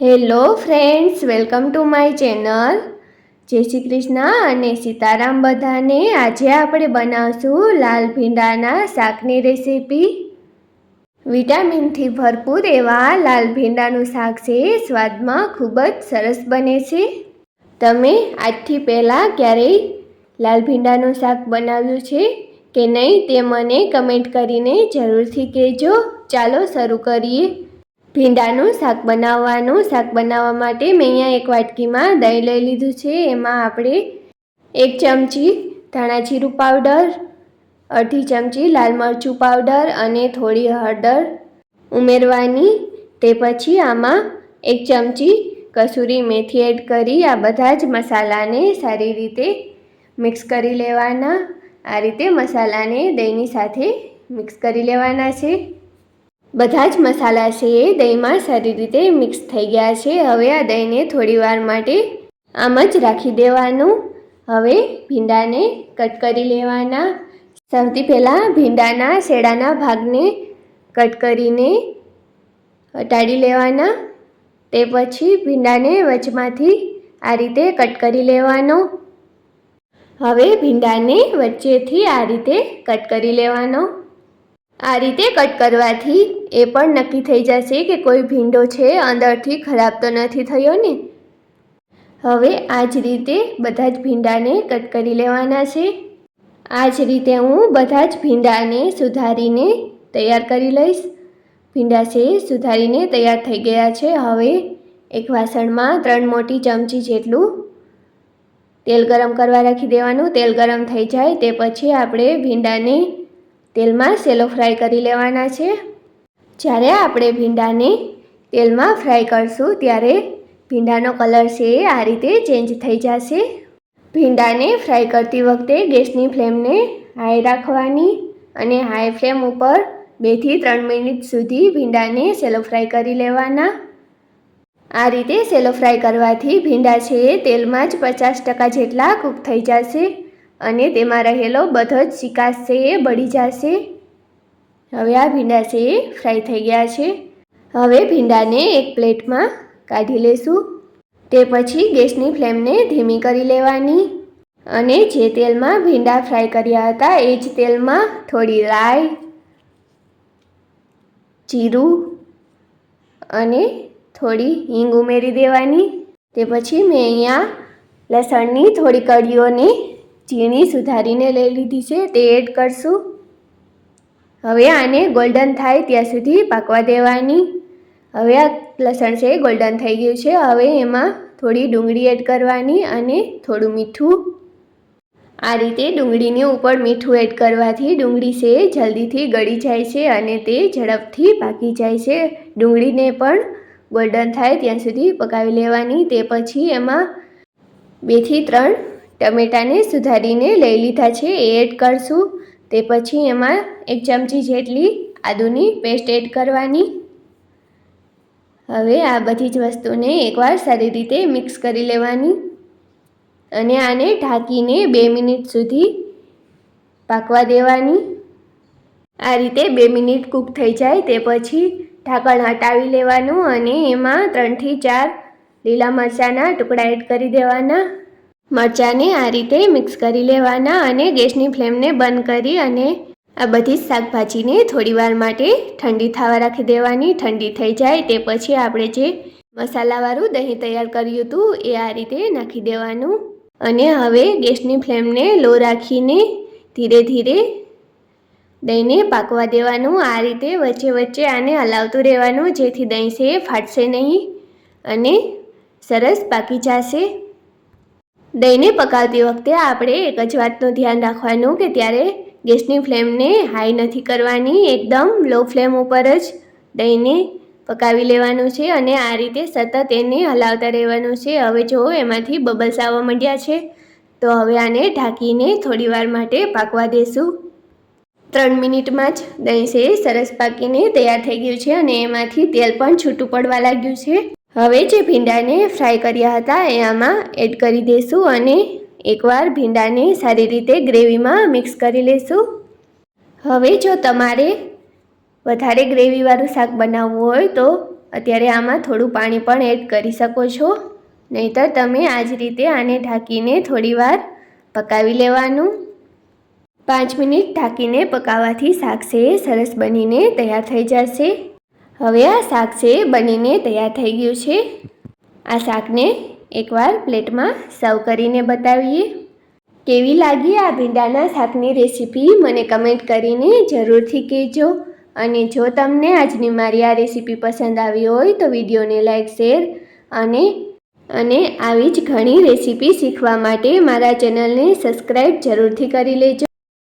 Hello friends, welcome to my channel. જય શ્રી કૃષ્ણ અને સીતારામ બધાને. આજે આપણે બનાવશું લાલ ભીંડાના શાકની રેસીપી. વિટામિનથી ભરપૂર એવા લાલ ભીંડાનું શાક છે. સ્વાદમાં ખૂબ જ સરસ બને છે. તમે આજથી પહેલાં ક્યારેય લાલ ભીંડાનું શાક બનાવ્યું છે કે નહીં તે મને કમેન્ટ કરીને જરૂરથી કહેજો. ચાલો શરૂ કરીએ. ભીંડાનું શાક બનાવવા માટે મેં અહીંયા એક વાટકીમાં દહીં લઈ લીધું છે. એમાં આપણે 1 ચમચી ધાણા જીરું પાવડર, અડધી ચમચી લાલ મરચું પાવડર અને થોડી હળદર ઉમેરવાની. તે પછી આમાં 1 ચમચી કસૂરી મેથી એડ કરી આ બધા જ મસાલાને સારી રીતે મિક્સ કરી લેવાના. આ રીતે મસાલાને દહીંની સાથે મિક્સ કરી લેવાના છે. બધા જ મસાલા છે એ દહીંમાં સારી રીતે મિક્સ થઈ ગયા છે. હવે આ દહીંને થોડી વાર માટે આમ જ રાખી દેવાનું. હવે ભીંડાને કટ કરી લેવાના. સૌથી પહેલાં ભીંડાના શેડાના ભાગને કટ કરીને હટાડી લેવાના. તે પછી ભીંડાને વચમાંથી આ રીતે કટ કરી લેવાનો. હવે ભીંડાને વચ્ચેથી આ રીતે કટ કરી લેવાનો. આ રીતે કટ કરવાથી એ પણ નક્કી થઈ જશે કે કોઈ ભીંડો છે અંદરથી ખરાબ તો નથી થયો ને. હવે આ જ રીતે બધા જ ભીંડાને કટ કરી લેવાના છે. આ જ રીતે હું બધા જ ભીંડાને સુધારીને તૈયાર કરી લઈશ. ભીંડા છે સુધારીને તૈયાર થઈ ગયા છે. હવે એક વાસણમાં 3 મોટી ચમચી જેટલું તેલ ગરમ કરવા રાખી દેવાનું. તેલ ગરમ થઈ જાય તે પછી આપણે ભીંડાને તેલમાં સેલો ફ્રાય કરી લેવાના છે. જ્યારે આપણે ભીંડાને તેલમાં ફ્રાય કરશું ત્યારે ભીંડાનો કલર છે આ રીતે ચેન્જ થઈ જશે. ભીંડાને ફ્રાય કરતી વખતે ગેસની ફ્લેમને હાઈ રાખવાની અને હાઈ ફ્લેમ ઉપર 2 થી 3 મિનિટ સુધી ભીંડાને સેલો ફ્રાય કરી લેવાના. આ રીતે સેલો ફ્રાય કરવાથી ભીંડા છે તેલમાં જ 50% જેટલા કૂક થઈ જશે અને તેમાં રહેલો બધો જ ચીકાશ છે એ બળી જશે. હવે આ ભીંડા છે એ ફ્રાય થઈ ગયા છે. હવે ભીંડાને એક પ્લેટમાં કાઢી લેશું. તે પછી ગેસની ફ્લેમને ધીમી કરી લેવાની અને જે તેલમાં ભીંડા ફ્રાય કર્યા હતા એ જ તેલમાં થોડી રાઈ, જીરું અને થોડી હિંગ ઉમેરી દેવાની. તે પછી મેં અહીંયા લસણની થોડી કળીઓને ઝીણી સુધારીને લઈ લીધી છે તે એડ કરશું. હવે આને ગોલ્ડન થાય ત્યાં સુધી પાકવા દેવાની. હવે આ લસણ છે ગોલ્ડન થઈ ગયું છે. હવે એમાં થોડી ડુંગળી એડ કરવાની અને થોડું મીઠું. આ રીતે ડુંગળીની ઉપર મીઠું એડ કરવાથી ડુંગળી છે જલ્દીથી ગળી જાય છે અને તે ઝડપથી પાકી જાય છે. ડુંગળીને પણ ગોલ્ડન થાય ત્યાં સુધી પકાવી લેવાની. તે પછી એમાં 2 થી 3 ટમેટાને સુધારીને લઈ લીધા છે એ એડ કરશું. તે પછી એમાં 1 ચમચી જેટલી આદુની પેસ્ટ એડ કરવાની. હવે આ બધી જ વસ્તુને એકવાર સારી રીતે મિક્સ કરી લેવાની અને આને ઢાંકીને 2 મિનિટ સુધી પાકવા દેવાની. આ રીતે 2 મિનિટ કૂક થઈ જાય તે પછી ઢાંકણ હટાવી લેવાનું અને એમાં 3 થી 4 લીલા મરચાંના ટુકડા એડ કરી દેવાના. મરચાંને આ રીતે મિક્સ કરી લેવાના અને ગેસની ફ્લેમને બંધ કરી અને આ બધી જ શાકભાજીને થોડીવાર માટે ઠંડી થવા રાખી દેવાની. ઠંડી થઈ જાય તે પછી આપણે જે મસાલાવાળું દહીં તૈયાર કર્યું હતું એ આ રીતે નાખી દેવાનું અને હવે ગેસની ફ્લેમને લો રાખીને ધીરે ધીરે દહીંને પાકવા દેવાનું. આ રીતે વચ્ચે વચ્ચે આને હલાવતું રહેવાનું જેથી દહીં છે ફાટશે નહીં અને સરસ પાકી જશે. દહીંને પકાવતી વખતે આપણે એક જ વાતનું ધ્યાન રાખવાનું કે ત્યારે ગેસની ફ્લેમને હાઈ નથી કરવાની. એકદમ લો ફ્લેમ ઉપર જ દહીંને પકાવી લેવાનું છે અને આ રીતે સતત એને હલાવતા રહેવાનું છે. હવે જો એમાંથી બબલ્સ આવવા માંડ્યા છે તો હવે આને ઢાંકીને થોડીવાર માટે પાકવા દેશું. 3 મિનિટમાં જ દહીં છે સરસ પાકીને તૈયાર થઈ ગયું છે અને એમાંથી તેલ પણ છૂટું પડવા લાગ્યું છે. હવે જે ભીંડાને ફ્રાય કર્યા હતા એ આમાં એડ કરી દઈશું અને એકવાર ભીંડાને સારી રીતે ગ્રેવીમાં મિક્સ કરી લઈશું. હવે જો તમારે વધારે ગ્રેવીવાળું શાક બનાવવું હોય તો અત્યારે આમાં થોડું પાણી પણ એડ કરી શકો છો, નહીંતર તમે આ જ રીતે આને ઢાંકીને થોડીવાર પકાવી લેવાનું. 5 મિનિટ ઢાંકીને પકાવવાથી શાક છે સરસ બનીને તૈયાર થઈ જશે. હવે આ શાક છે બનીને તૈયાર થઈ ગયું છે. આ શાકને એકવાર પ્લેટમાં સર્વ કરીને બતાવીએ. કેવી લાગી આ ભીંડાના શાકની રેસીપી મને કમેન્ટ કરીને જરૂરથી કહેજો. અને જો તમને આજની મારી આ રેસીપી પસંદ આવી હોય તો વિડીયોને લાઈક, શેર અને આવી જ ઘણી રેસીપી શીખવા માટે મારા ચેનલને સબસ્ક્રાઈબ જરૂરથી કરી લેજો.